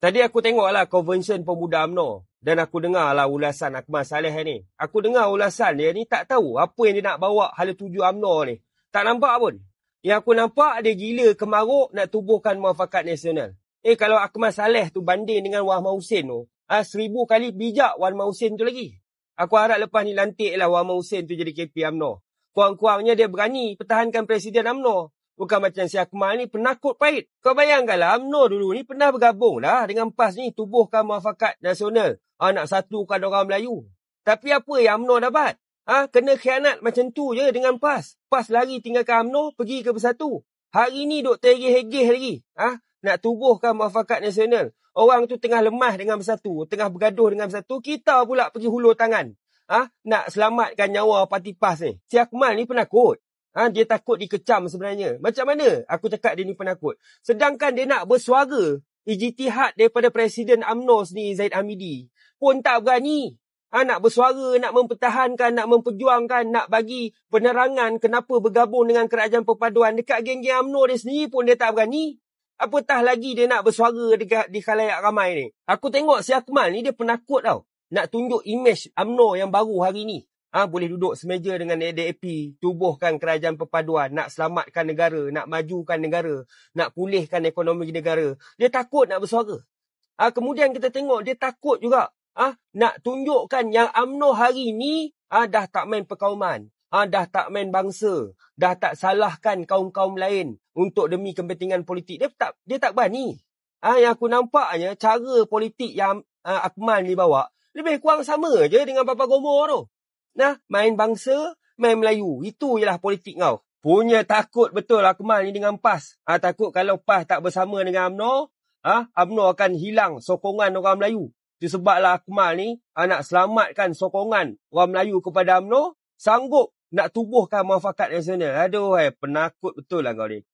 Tadi aku tengoklah Konvensyen Pemuda UMNO dan aku dengarlah ulasan Akmal Saleh ni. Aku dengar ulasan dia ni tak tahu apa yang dia nak bawa hala tuju UMNO ni. Tak nampak pun. Yang aku nampak dia gila kemaruk nak tubuhkan muafakat nasional. Kalau Akmal Saleh tu banding dengan Wah Mahusin tu, 1000 kali bijak Wan Mahusin tu lagi. Aku harap lepas ni lantiklah Wah Mahusin tu jadi KP UMNO. Kurang-kurangnya dia berani pertahankan Presiden UMNO. Bukan macam si Akmal ni penakut pahit. Kau bayangkanlah UMNO dulu ni pernah bergabung dah dengan PAS ni tubuhkan muafakat nasional. Nak satukan orang Melayu. Tapi apa yang UMNO dapat? Kena khianat macam tu je dengan PAS. PAS lari tinggalkan UMNO pergi ke Bersatu. Hari ni duk tergeh-hegeh lagi. Nak tubuhkan muafakat nasional. Orang tu tengah lemah dengan Bersatu, tengah bergaduh dengan Bersatu, kita pula pergi hulur tangan. Nak selamatkan nyawa parti PAS ni. Si Akmal ni penakut. Dia takut dikecam sebenarnya. Macam mana aku cakap dia ni penakut? Sedangkan dia nak bersuara ijtihad daripada Presiden UMNO sendiri Zaid Hamidi pun tak berani. Nak bersuara, nak mempertahankan, nak memperjuangkan, nak bagi penerangan kenapa bergabung dengan kerajaan perpaduan. Dekat geng-geng UMNO dia sendiri pun dia tak berani. Apatah lagi dia nak bersuara di khalayak ramai ni. Aku tengok si Akmal ni dia penakut tau. Nak tunjuk imej UMNO yang baru hari ni. Boleh duduk semeja dengan ADAP, tubuhkan kerajaan perpaduan, nak selamatkan negara, nak majukan negara, nak pulihkan ekonomi negara. Dia takut nak bersuara. Kemudian kita tengok dia takut juga nak tunjukkan yang UMNO hari ni dah tak main perkauman, dah tak main bangsa, dah tak salahkan kaum-kaum lain untuk demi kepentingan politik. Dia tak berani. Yang aku nampaknya cara politik yang Akmal ni bawa lebih kurang sama je dengan Bapa Gomo tu. Main bangsa, main Melayu. Itu je lah politik kau. Punya takut betul Akmal ni dengan PAS. Takut kalau PAS tak bersama dengan UMNO, UMNO akan hilang sokongan orang Melayu. Itu sebablah Akmal ni nak selamatkan sokongan orang Melayu kepada UMNO, sanggup nak tubuhkan muafakat nasional. Aduh, penakut betul lah kau ni.